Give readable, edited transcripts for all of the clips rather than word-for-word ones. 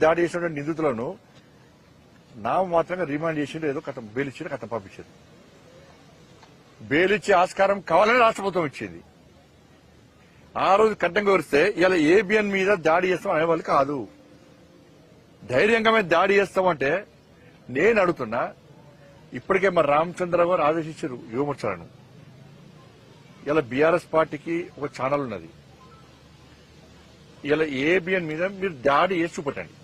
దాడి చేసిన నిందితులను నామమాత్రంగా రిమాండ్ చేసిండు, ఏదో కథం బెయిల్ ఇచ్చిండు, కథం పంపించారు. బెయిల్ ఇచ్చే ఆస్కారం కావాలని రాష్ట్ర ప్రభుత్వం ఇచ్చింది. ఆ రోజు కఠినంగా వరిస్తే ఇలా ఏబిఎన్ మీద దాడి చేస్తాం అనేవాళ్ళు కాదు. ధైర్యంగా మేము దాడి చేస్తామంటే నేను అడుగుతున్నా, ఇప్పటికే మరి రామచంద్రరావు గారు ఆదేశించారు యువమోర్చాలను. ఇలా బీఆర్ఎస్ పార్టీకి ఒక ఛానల్ ఉన్నది, ఇలా ఏబిఎన్ మీద మీరు దాడి చేసి చూపట్టండి,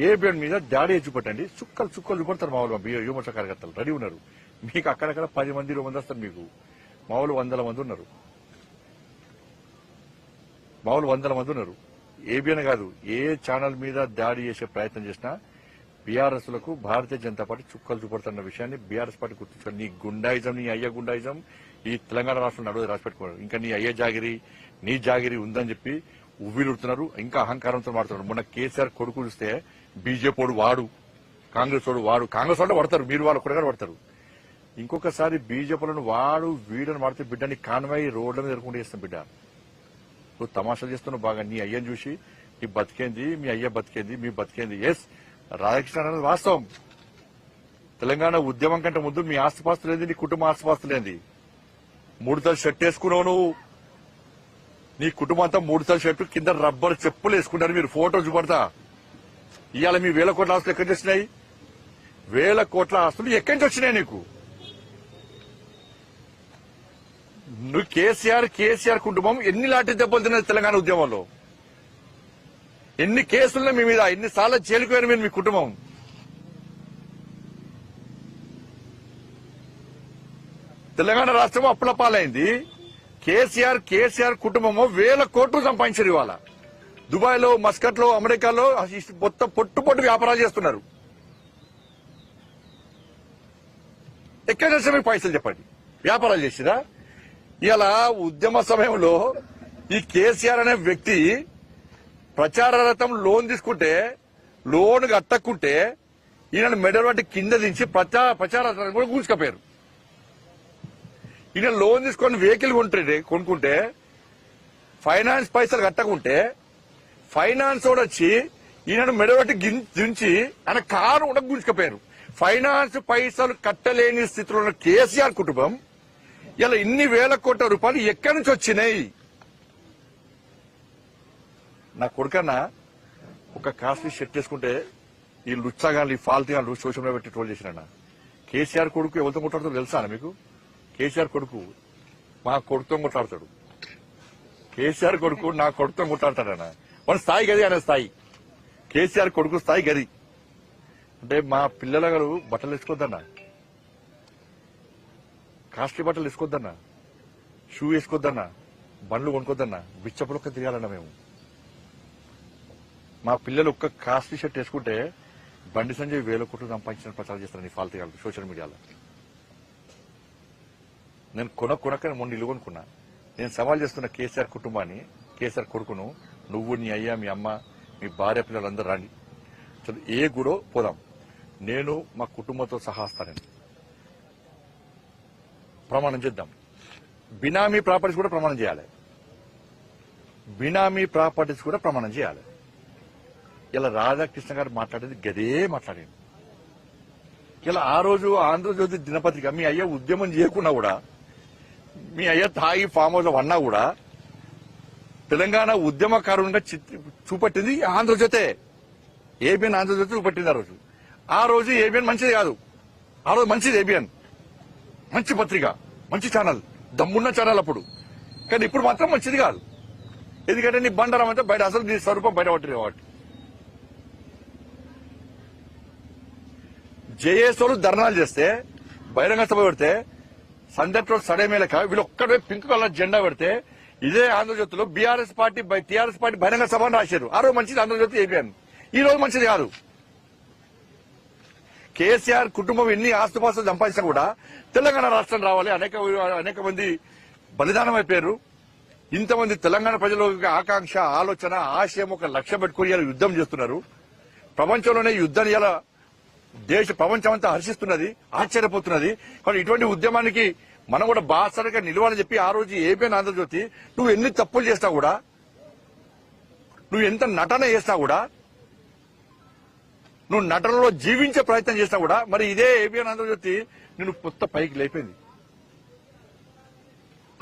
ఏబిఎన్ మీద దాడి చేసి చూపట్టండి. చుక్కలు చూపడతారు మా వాళ్ళు, యువమోర్చా కార్యకర్తలు రెడీ ఉన్నారు. మీకు అక్కడక్కడ 10 మంది 20 మంది వస్తారు, మీకు మా వాళ్ళు 100 మంది ఉన్నారు, మా వాళ్ళు 100 మంది ఉన్నారు. ఏబిఎన్ కాదు, ఏ ఛానల్ మీద దాడి చేసే ప్రయత్నం చేసినా బీఆర్ఎస్ లకు భారతీయ జనతా పార్టీ చుక్కలు చూపడుతున్న విషయాన్ని బీఆర్ఎస్ పార్టీ గుర్తించారు. నీ గుండాయిజం, నీ అయ్య గుండాయిజం ఈ తెలంగాణ రాష్ట్రంలో నడువు రాసిపెట్టుకోరు. ఇంకా నీ అయ్య జాగిరి, నీ జాగిరి ఉందని చెప్పి ఉవ్విలుడుతున్నారు, ఇంకా అహంకారంతో మాడుతున్నారు. మొన్న కేసీఆర్ కొడుకు చూస్తే బీజేపీ వాడు వాడు, కాంగ్రెస్ వాడు వాడు, కాంగ్రెస్ వాళ్ళు పడతారు, మీరు వాళ్ళు కూడా పడతారు. ఇంకొకసారి బీజేపీలను వాడు వీడని వాడితే బిడ్డని కాన్వాయి రోడ్ల మీద ఎదుర్కొంటూ చేస్తాం. బిడ్డ నువ్వు తమాషాలు చేస్తున్నావు బాగా. నీ అయ్యని చూసి నీ బతికేంది, మీ అయ్య బతికేంది, మీ బతికేంది. ఎస్, రాధాకృష్ణ అనేది వాస్తవం. తెలంగాణ ఉద్యమం కంటే ముందు మీ ఆస్తిపాస్తులేంది, నీ కుటుంబ ఆస్తిపాస్తులేంది. 3 తల షర్ట్ వేసుకున్నావు నువ్వు, నీ కుటుంబం అంతా 3 తల షర్టు కింద రబ్బర్ చెప్పులు వేసుకుంటారు. మీరు ఫోటో చూపడతా. ఇవాళ మీ 1000 కోట్ల ఆస్తులు ఎక్కడి నుంచి వచ్చినాయి? 1000 కోట్ల ఆస్తులు ఎక్కడి నుంచి వచ్చినాయి నీకు? నువ్వు కేసీఆర్ కుటుంబం ఎన్ని లాంటి దెబ్బలు తిన్నది తెలంగాణ ఉద్యమంలో? ఎన్ని కేసులున్నాయి మీ మీద? ఎన్నిసార్లు జైలుకు పోయారు మీరు, మీ కుటుంబం? తెలంగాణ రాష్ట్రం అప్పుల పాలైంది. కేసీఆర్ కుటుంబము 1000 కోట్లు సంపాదించారు. ఇవాళ దుబాయ్ లో, మస్కట్ లో, అమెరికాలో మొత్తం పొట్టు వ్యాపారాలు చేస్తున్నారు. ఎక్కడ చేస్తే మీకు పైసలు చెప్పండి, వ్యాపారాలు చేసిరా? ఇలా ఉద్యమ సమయంలో ఈ కేసీఆర్ అనే వ్యక్తి ప్రచారార్థం లోన్ తీసుకుంటే, లోన్ కట్టకుంటే ఈయన మెడల్ వంటి కింద దించి ప్రచారార్థం కూడా కూర్చుకపోయారు. ఈయన లోన్ తీసుకొని వెహికల్ కొనుక్కుంటే ఫైనాన్స్ పైసలు కట్టకుంటే ఫైనాన్స్ కూడా వచ్చి ఈయన మెడబట్టి దించి ఆయన కారు కూడా గుంజుకపోయారు. ఫైనాన్స్ పైసలు కట్టలేని స్థితిలో ఉన్న కేసీఆర్ కుటుంబం ఇలా ఇన్ని 1000 కోట్ల రూపాయలు ఎక్కడి నుంచి వచ్చినాయి? నా కొడుకన్నా ఒక కాస్ట్లీ షర్ట్ వేసుకుంటే ఈ లుచ్చాగాళ్ళు, ఈ ఫాల్తీగాళ్ళు సోషల్ మీడియా పెట్టి ట్రోల్ చేసినా. కేసీఆర్ కొడుకు ఎవరితో కొట్లాడుతాడో తెలుసా మీకు? కేసీఆర్ కొడుకు మా కొడుకుతో కొట్లాడతాడు. కేసీఆర్ కొడుకు నా కొడుకుతో కొట్లాడతాడన్న మన స్థాయి గది, అనే స్థాయి. కేసీఆర్ కొడుకు స్థాయి గది. అంటే మా పిల్లల గారు బట్టలు వేసుకోవద్దన్నా, కాస్ట్లీ బట్టలు వేసుకోవద్దన్నా, షూ వేసుకోవద్దన్నా, బండ్లు కొనుక్కోద్దన్నా, బిచ్చపులొక్క తిరగాలన్నా మేము. మా పిల్లలు ఒక్క కాస్ట్లీ షర్ట్ వేసుకుంటే బండి సంజయ్ 1000 కోట్లు సంపాదించిన ప్రచారం చేస్తాను ఈ ఫాల్తీగాళ్ళు సోషల్ మీడియాలో. నేను కొనక్క మొన్న ఇల్లు కొనుక్కున్నా. నేను సవాల్ చేస్తున్న కేసీఆర్ కుటుంబాన్ని, కేసీఆర్ కొడుకును, నువ్వు, నీ అయ్య, మీ అమ్మ, మీ భార్య, పిల్లలందరూ రండి, ఏ గుడో పోదాం. నేను మా కుటుంబంతో సహా వస్తానని ప్రమాణం చేద్దాం. బినామీ ప్రాపర్టీస్ కూడా ప్రమాణం చేయాలి, బినామీ ప్రాపర్టీస్ కూడా ప్రమాణం చేయాలి. ఇలా రాధాకృష్ణ గారు మాట్లాడేది గదే మాట్లాడింది. ఇలా ఆ రోజు ఆంధ్రజ్యోతి దినపత్రిక మీ అయ్య ఉద్యమం చేయకుండా కూడా, మీ అయ్య తాగి ఫామ్ హౌస్ లో అన్నా కూడా తెలంగాణ ఉద్యమకారునిగా చూపట్టింది ఆంధ్రజ్యోతే. ఏబిఎన్ ఆంధ్రజ్యోతి చూపట్టింది ఆ రోజు ఏబిఎన్ మంచిది కాదు. ఆ రోజు మంచిది ఏబిఎన్, మంచి పత్రిక, మంచి ఛానల్, దమ్మున్న ఛానల్ అప్పుడు. కానీ ఇప్పుడు మాత్రం మంచిది కాదు. ఎందుకంటే నీ బండారం అంటే బయట, అసలు నీ స్వరూపం బయట పట్టింది కాబట్టి. జేఏసోలు ధర్నాలు చేస్తే, బహిరంగ సభ పెడితే, సందర్భంలో సడేమేలక వీళ్ళు ఒక్కడే పింక్ కలర్ జెండా పెడితే ఇదే ఆంధ్రజ్యోతిలో టీఆర్ఎస్ పార్టీ బహిరంగ సభ అని రాశారు. ఆ రోజు మంచిది ఆంధ్రజ్యోతి ఏబిఎన్, ఈ రోజు మంచిది కాదు. కేసీఆర్ కుటుంబం ఎన్ని ఆస్తుపాస్తులు సంపాదించినా కూడా తెలంగాణ రాష్ట్రం రావాలి. అనేక మంది బలిదానం అయిపోయారు. ఇంతమంది తెలంగాణ ప్రజల ఆకాంక్ష, ఆలోచన, ఆశయం ఒక లక్ష్యం పెట్టుకుని ఇలా యుద్ధం చేస్తున్నారు. ప్రపంచంలోనే యుద్ధాన్ని ఇలా ప్రపంచం అంతా హర్షిస్తున్నది, ఆశ్చర్యపోతున్నది. కానీ ఇటువంటి ఉద్యమానికి మనం కూడా బాసరగా నిలవాలని చెప్పి ఆ రోజు ఏబిఎన్ ఆంధ్రజ్యోతి, నువ్వు ఎన్ని తప్పులు చేసినా కూడా, నువ్వు ఎంత నటన చేసినా కూడా నువ్వు నటనలో జీవించే ప్రయత్నం చేసినా కూడా మరి ఇదే ఏబిఎన్ ఆంధ్రజ్యోతి నిన్ను కొత్త పైకి లేపింది.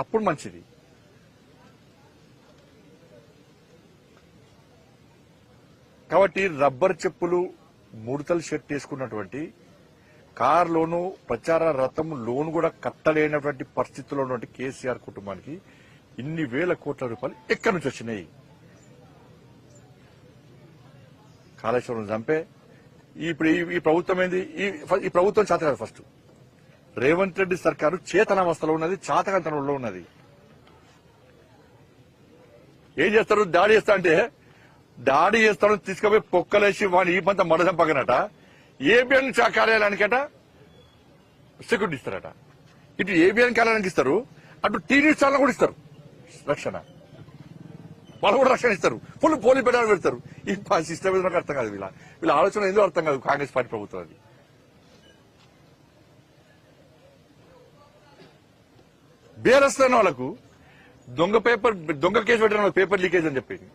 అప్పుడు మంచిది. కాబట్టి రబ్బర్ చెప్పులు ముడతలు షర్ట్ వేసుకున్నటువంటి కారులోను ప్రచార రథం లోన్ కూడా కట్టలేనటువంటి పరిస్థితుల్లో ఉన్నటువంటి కేసీఆర్ కుటుంబానికి ఇన్ని వేల కోట్ల రూపాయలు ఎక్కడి నుంచి వచ్చినాయి? కాళేశ్వరం చంపే ఇప్పుడు ఈ ప్రభుత్వం ఏంది? ఈ ప్రభుత్వం చేత కాదు. ఫస్ట్ రేవంత్ రెడ్డి సర్కారు చేతనావస్థలో ఉన్నది, చాతకంతనంలో ఉన్నది. ఏం చేస్తారు? దాడి చేస్తా అంటే దాడి చేస్తాడని తీసుకుపోయి పొక్కలేసి వాడిని ఈ పంత మడసం పక్కనట ఏబిఎన్ కార్యాలయానికట సెక్యూరిటీ ఇస్తారట. ఇటు ఏబిఎన్ కార్యాలయానికి ఇస్తారు, అటు టీవీ ఛానల్ కూడా ఇస్తారు రక్షణ. వాళ్ళు కూడా రక్షణ ఇస్తారు, ఫుల్ పోలీస్ పెట్టాలని పెడతారు. ఈ సిస్టమ్ ఏదో నాకు అర్థం కాదు. వీళ్ళ ఆలోచన ఎందుకు అర్థం కాదు కాంగ్రెస్ పార్టీ ప్రభుత్వం. అది బేరస్తున్న వాళ్ళకు దొంగ కేసు పెట్టిన పేపర్ లీకేజ్ అని చెప్పింది.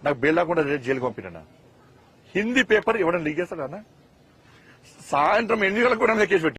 నాకు బెయిల్ లేకుండా జైలుకి పంపినా. హిందీ పేపర్ ఎవడన్నా లీక్ చేస్తాడా? సాయంత్రం 8 గంటలకు కూడా కేసు పెట్టి